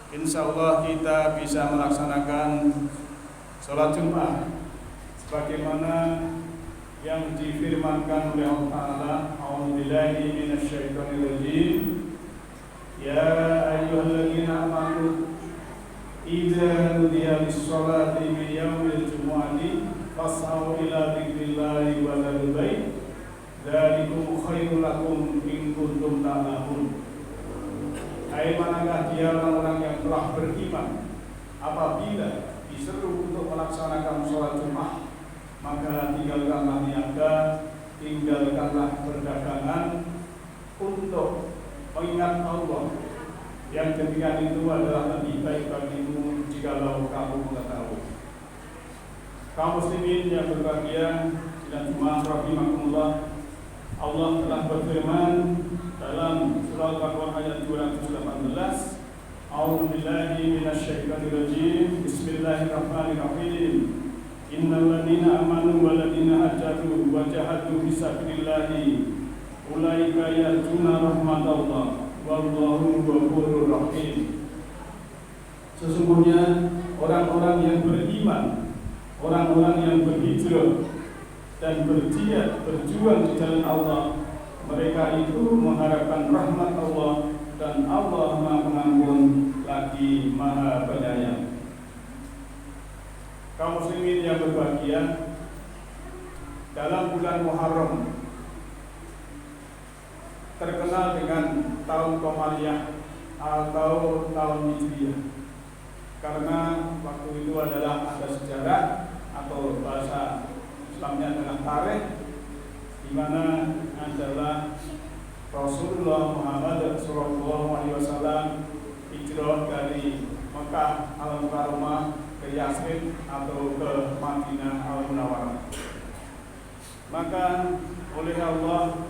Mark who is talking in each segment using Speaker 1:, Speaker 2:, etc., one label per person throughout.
Speaker 1: Insya Allah kita bisa melaksanakan sholat Jumat sebagaimana yang difirmankan oleh Allah Ta'ala. A'udzubillahi minasyaitonirrajim. Ya ayyuhalladzina amanu idza nudiya lis-sholati min yaumil jumu'ati fas'au ila dzikrillahi wa dzarul bait dzalikum khairul lakum in kuntum ta'lamun. Hai manakah dia orang-orang yang telah beriman, apabila diseru untuk melaksanakan sholat Jumat, maka tinggalkanlah niaga, tinggalkanlah perdagangan untuk mengingat Allah, yang demikian itu adalah lebih baik bagimu jikalau kamu mengetahui. Kaum muslimin yang berbahagia dan jemaah rahimakumullah, Allah telah berfirman dalam surah Al-Baqarah ayat 218, A'udzubillahi minasyaitonirrajim. Bismillahirrahmanirrahim. Innal ladzina amanu wal ladzina hajaru wa jahadu fisabilillahi ulaika yarjuna rahmatallah wallahu ghafurur rahim. Sesungguhnya orang-orang yang beriman, orang-orang yang berhijrah dan berjihad berjuang di jalan Allah, mereka itu mengharapkan rahmat Allah, dan Allah Maha Pengampun lagi Maha Penyayang. Kaum muslimin yang berbahagia, dalam bulan Muharram terkenal dengan tahun Qamariyah atau tahun Hijriyah, karena waktu itu adalah ada sejarah atau bahasa Islamnya adalah tarikh, di mana adalah Rasulullah Muhammad SAW hijrah dari Mekah Al-Mukarramah ke Yasrib atau ke Madinah Al-Munawwarah. Maka oleh Allah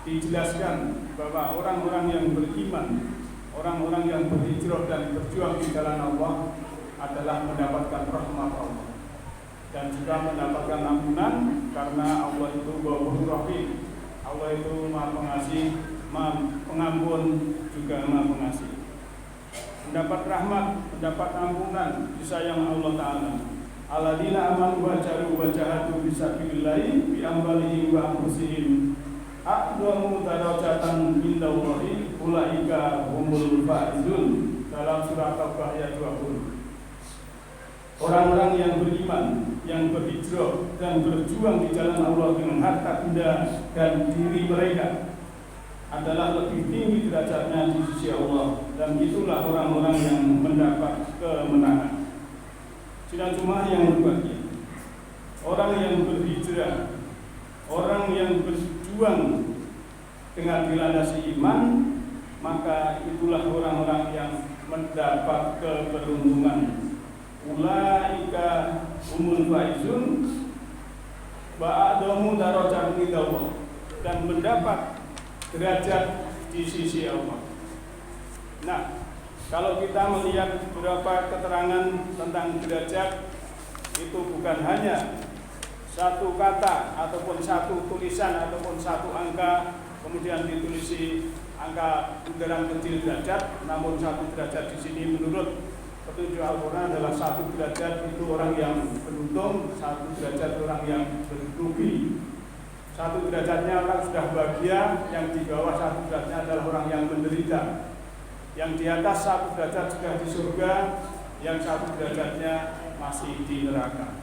Speaker 1: dijelaskan bahwa orang-orang yang beriman, orang-orang yang berhijrah dan berjuang di jalan Allah adalah mendapatkan rahmat Allah dan juga mendapatkan ampunan, karena Allah itu Ghafurur Rahim. Allah itu Maha Pengasih, Maha Pengampun, juga Maha Pengasih. Mendapat rahmat, mendapat ampunan, disayang Allah Ta'ala. Alladzina amanu wa jahadu fisabilillahi bi amwalihim wa anfusihim a'dhamu darajatan indallahi ulaika humul faizun. Dalam surah Taubah ayat 20. Orang-orang yang beriman, yang berhijrah dan berjuang di jalan Allah dengan harta benda dan diri mereka adalah lebih tinggi derajatnya di sisi Allah, dan itulah orang-orang yang mendapat kemenangan. Sidang Jumat yang berbahagia, orang yang berhijrah, orang yang berjuang dengan dilandasi iman, maka itulah orang-orang yang mendapat keberuntungan. Ulaika humul faizun wa a'dhamu darajatan indallah, dan mendapat derajat di sisi Allah. Nah, kalau kita melihat beberapa keterangan tentang derajat, itu bukan hanya satu kata ataupun satu tulisan ataupun satu angka kemudian ditulisi angka bundaran kecil derajat, namun satu derajat di sini menurut petunjuk Al-Quran adalah satu derajat itu orang yang beruntung, satu derajat orang yang berugi. Satu derajatnya orang sudah bahagia, yang di bawah satu derajatnya adalah orang yang menderita. Yang di atas satu derajat sudah di surga, yang satu derajatnya masih di neraka.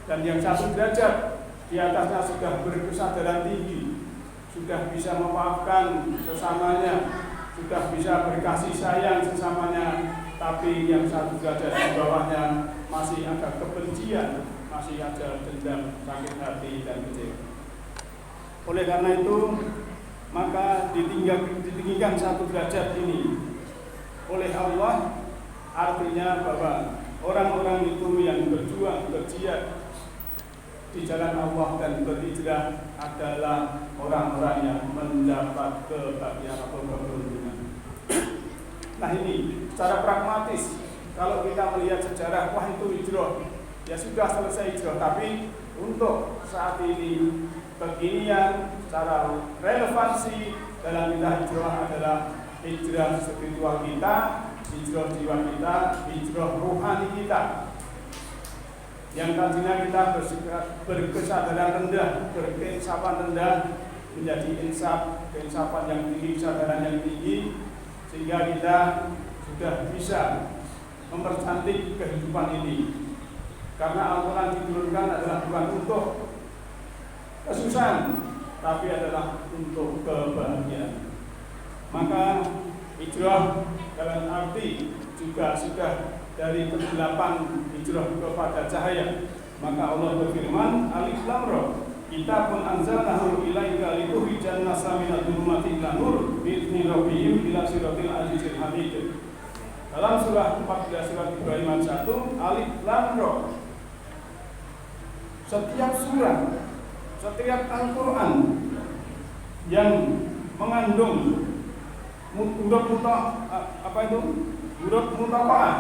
Speaker 1: Dan yang satu derajat di atasnya sudah berkesadaran tinggi, sudah bisa memaafkan sesamanya, sudah bisa berkasih sayang sesamanya. Tapi yang satu derajat di bawahnya masih ada kebencian, masih ada dendam, sakit hati, dan kecewa. Oleh karena itu, maka ditinggikan satu derajat ini oleh Allah, artinya bahwa orang-orang itu yang berjuang, berjihad di jalan Allah dan berhijrah adalah orang-orang yang mendapat kebahagiaan atau keberuntungan. Nah, ini secara pragmatis, kalau kita melihat sejarah, wah itu hijrah, ya sudah selesai hijrah. Tapi untuk saat ini kekinian, secara relevansi dalam kita hijrah adalah hijrah spiritual kita, hijrah jiwa kita, hijrah rohani kita. Yang tadinya kita berkesadaran rendah, berinsafan rendah, menjadi keinsafan yang tinggi, kesadaran yang tinggi, sehingga kita sudah bisa mempercantik kehidupan ini. Karena Al-Quran diturunkan adalah bukan untuk kesusahan, tapi adalah untuk kebahagiaan. Maka hijrah dalam arti juga sudah dari kegelapan hijrah kepada cahaya. Maka Allah berfirman, Alif Lam Ra, Kitabun anzalnahu ilaika litukhrijan nasa minadh dhulumati ila nur bi'izni rabbihim ila siratil azizil hamid. Dalam surah 14 surat Ibrahim ayat 1, Alif Lam Ra. Setiap surah, setiap Al-Quran yang mengandung huruf mutaqa'ah,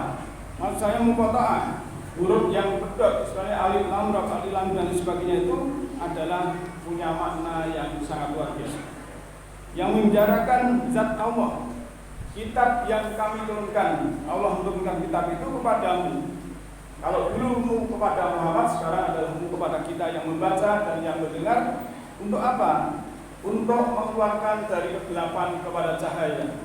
Speaker 1: maksud saya muqatta'ah, huruf yang pedot, misalnya alif lam ra, alif lam dan sebagainya, itu adalah punya makna yang sangat luar biasa, yang menjarakan zat Allah. Kitab yang kami turunkan, Allah menurunkan kitab itu kepadamu. Kalau dulu kepada Muhammad, sekarang adalah kepada kita yang membaca dan yang mendengar. Untuk apa? Untuk mengeluarkan dari kegelapan kepada cahaya.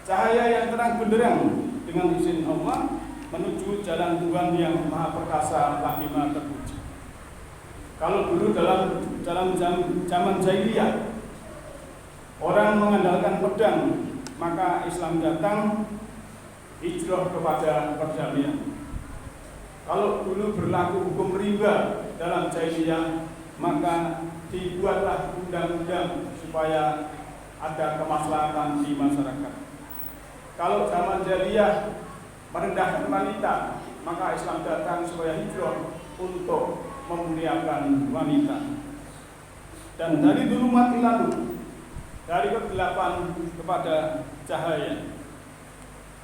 Speaker 1: Cahaya yang terang benderang dengan izin Allah menuju jalan Tuhan yang maha perkasa lagi maha terpuji. Kalau dulu dalam zaman jahiliyah orang mengandalkan pedang, maka Islam datang hijrah kepada perdamaian. Kalau dulu berlaku hukum riba dalam jahiliyah, maka dibuatlah undang-undang supaya ada kemaslahatan di masyarakat. Kalau zaman jahiliyah merendahkan wanita, maka Islam datang supaya hijrah untuk memuliakan wanita. Dan dari dulu mati lalu, dari kegelapan kepada cahaya.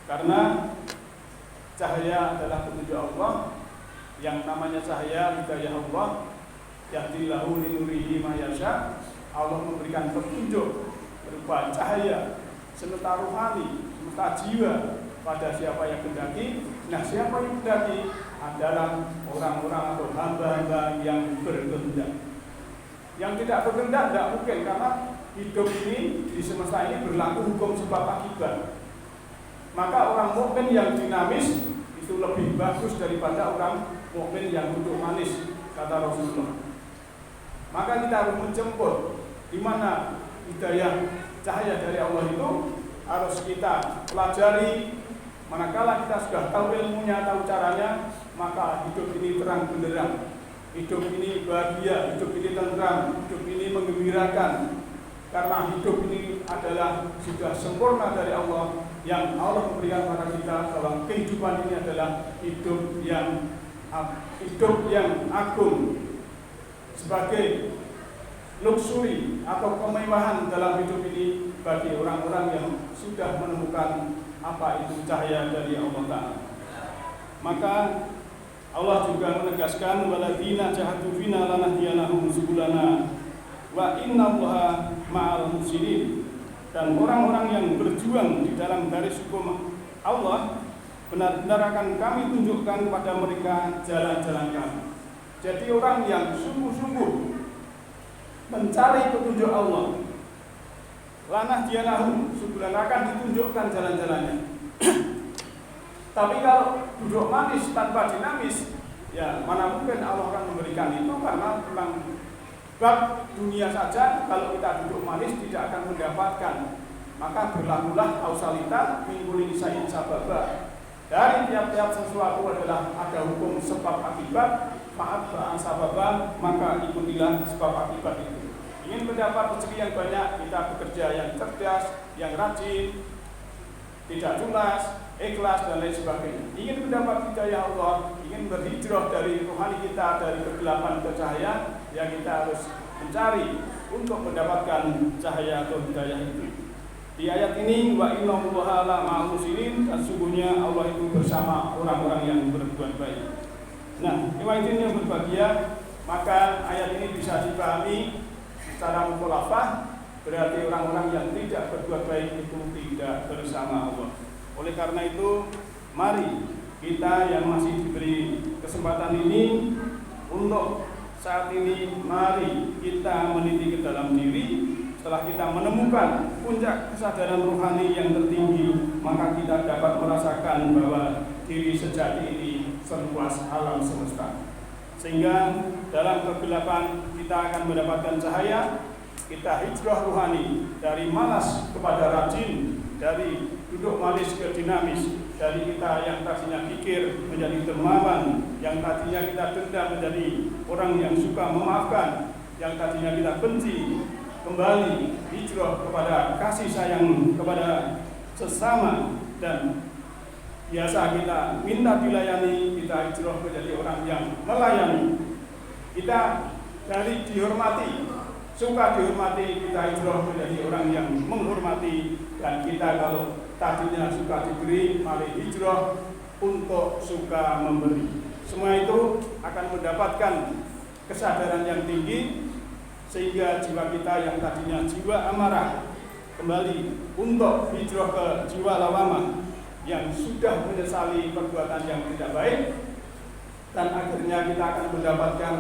Speaker 1: Karena cahaya adalah petunjuk Allah, yang namanya cahaya hidayah Allah. Yahdillahu linurihi ma yasha. Allah memberikan petunjuk berupa cahaya semesta rohani, semesta jiwa pada siapa yang kehendaki. Nah, siapa yang kehendaki adalah orang-orang atau hamba-hamba yang berkehendak. Yang tidak berkehendak tidak mungkin, karena hidup ini di semesta ini berlaku hukum sebab akibat. Maka orang mukmin yang dinamis itu lebih bagus daripada orang mukmin yang duduk manis, kata Rasulullah. Maka kita harus menjemput di mana hidayah cahaya dari Allah itu harus kita pelajari. Manakala kita sudah tahu ilmunya, tahu caranya, maka hidup ini terang benderang, hidup ini bahagia, hidup ini tenteram, hidup ini menggembirakan. Karena hidup ini adalah sudah sempurna dari Allah, yang Allah memberikan kepada kita, bahwa kehidupan ini adalah hidup yang agung, sebagai luxury atau kemewahan dalam hidup ini bagi orang-orang yang sudah menemukan apa itu cahaya dari Allah Ta'ala. Maka Allah juga menegaskan, waladina jahadu fina lanahdiyanahum subulana wa innallaha ma'al muhsinin. Dan orang-orang yang berjuang di dalam garis hukum Allah, benar-benar akan kami tunjukkan kepada mereka jalan-jalan kami. Jadi orang yang sungguh-sungguh mencari petunjuk Allah, lanah dianahum, sebulan akan ditunjukkan jalan-jalannya. Tapi kalau duduk manis tanpa dinamis, ya mana mungkin Allah akan memberikan itu, karena tentang bab dunia saja kalau kita duduk manis tidak akan mendapatkan. Maka berlakulah kausalitas minggu sayin sababa. Dari tiap-tiap sesuatu adalah ada hukum sebab akibat. Maaf ba'an sababa, maka ikutilah sebab akibat itu. Ingin mendapat rezeki yang banyak, kita bekerja yang cerdas, yang rajin, tidak culas, ikhlas dan lain sebagainya. Ingin mendapat hidayah Allah, ingin berhijrah dari rohani kita, dari kegelapan ke cahaya, yang kita harus mencari untuk mendapatkan cahaya atau hidayah itu. Di ayat ini, wa innallaha ma'al muhsinin, sesungguhnya Allah itu bersama orang-orang yang berbuat baik. Nah, ini yang berbahagia, maka ayat ini bisa dipahami secara mukhalafah, berarti orang-orang yang tidak berbuat baik itu tidak bersama Allah. Oleh karena itu, mari kita yang masih diberi kesempatan ini untuk saat ini, mari kita meniti ke dalam diri. Setelah kita menemukan puncak kesadaran rohani yang tertinggi, maka kita dapat merasakan bahwa diri sejati ini seluas alam semesta. Sehingga dalam kegelapan kita akan mendapatkan cahaya. Kita hijrah rohani dari malas kepada rajin, dari duduk manis ke dinamis, dari kita yang tadinya kikir menjadi dermawan, yang tadinya kita dendam menjadi orang yang suka memaafkan, yang tadinya kita benci, kembali hijrah kepada kasih sayang kepada sesama, dan biasa kita minta dilayani, kita hijrah menjadi orang yang melayani. Kita dari dihormati, suka dihormati, kita hijrah menjadi orang yang menghormati. Dan kita kalau tadinya suka diberi, mari hijrah untuk suka memberi. Semua itu akan mendapatkan kesadaran yang tinggi, sehingga jiwa kita yang tadinya jiwa amarah kembali untuk hijrah ke jiwa lawamah yang sudah menyesali perbuatan yang tidak baik, dan akhirnya kita akan mendapatkan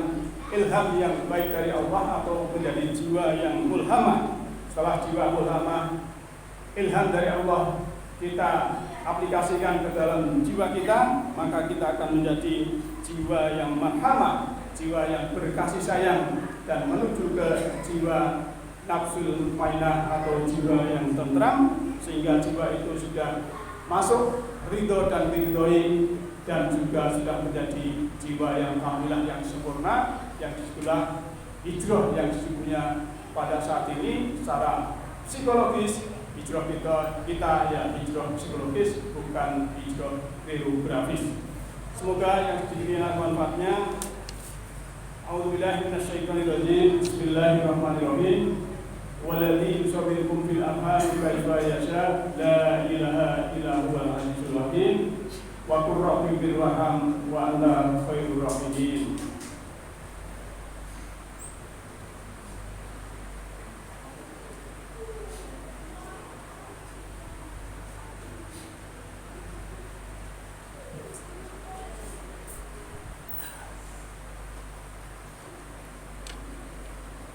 Speaker 1: ilham yang baik dari Allah atau menjadi jiwa yang mulhamah. Setelah jiwa mulhamah, ilham dari Allah kita aplikasikan ke dalam jiwa kita, maka kita akan menjadi jiwa yang marhamah, jiwa yang berkasih sayang, dan menuju ke jiwa nafsul mainah atau jiwa yang tentram, sehingga jiwa itu sudah masuk ridho dan ridhoi, dan juga sudah menjadi jiwa yang kamilah, yang sempurna, yang disitulah hijrah yang sesungguhnya pada saat ini secara psikologis. Hijrah kita ya hijrah psikologis, bukan hijrah geografis. Semoga yang diberikan manfaatnya. A'udzubillahi minasyaitonirrajim. Bismillahirrahmanirrahim. Walladzi yusawwirukum fil arham kaifa yasha. La ilaha illa huwal azizul hakim. Wa qur rabbi birraham wa anta khairur rahimin.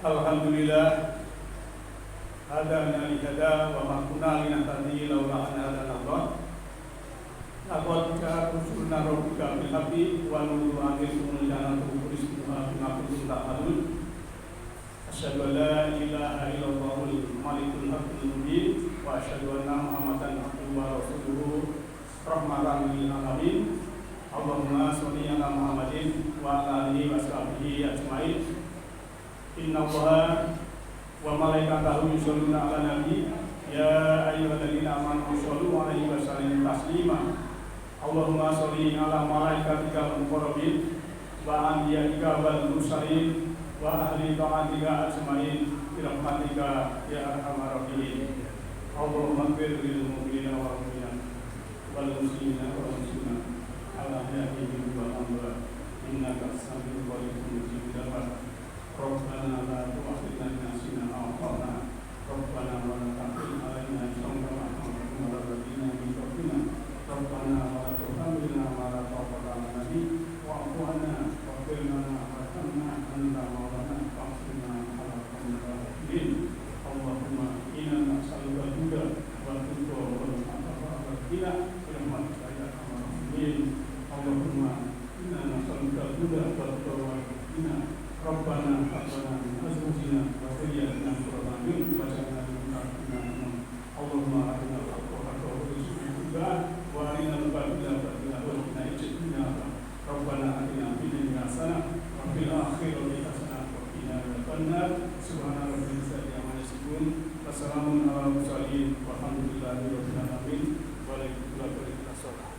Speaker 1: Alhamdulillah, hadana li hada wa ma kunna linahtadiya laula an hadana Allah. Laqad ja'at rusuluna rabbika bil haqqi wa nuru akhirul jannatu rizquha bima kuntum ta'malun. Asyhadu an la ilaha illallahul malikul haqqul mubin wa asyhadu anna Muhammadan abduhu wa rasuluhu rahmatan lil alamin. Allahumma sholli ala Muhammadin wa ala alihi wa sahbihi ajmain. Inna Allaha wa malaikatahu yusholluna ala nabi ya ayyuhalladzina amanu shollu alaihi wa sallimu taslima. Allahumma sholli ala malaikatikal muqarrabin wa anbiyaika wal mursalin wa ahli ta'atika ajmain bi rahmatika ya arhamar rahimin. Allahumma ighfir lil mu'minina wal mu'minat wal muslimina wal muslimat ala yahdihim wa amra innaka as-sami'ul qareebul mujibud da'wat. Rabbana la tu'akhidhna in nasina aw akhtana. Rabbana wa la tahmil 'alaina isran kama hamaltahu 'ala alladziina min qablina. Rabbana wa la tuhammilna ma la taqata lana bihi wa'fu 'anna waghfir lana warhamna anta maulana fa'inna 'alal qawmil kafirin. Allahumma inna nas'aluka al-huda wal tuqa wal afafa wal ghina bi rahmatika ya arhamar rahimin. Allahumma inna nas'aluka al-huda wal tuqa wal ghina. Rabbana hablana min azwajina wa dhurriyyatina qurrata a'yun waj'alna lil muttaqina imama. Allahumma arina al-haqqa haqqan warzuqna ittiba'ah wa arina al-batila batilan warzuqna ijtinaba. Rabbana atina fid dunya hasanah wa fil akhirati hasanah wa qina adzabannar. Subhana rabbika rabbil izzati amma yasifun wa salamun alal mursalin walhamdulillahi rabbil alamin. Waalaikumsalam warahmatullahi wabarakatuh.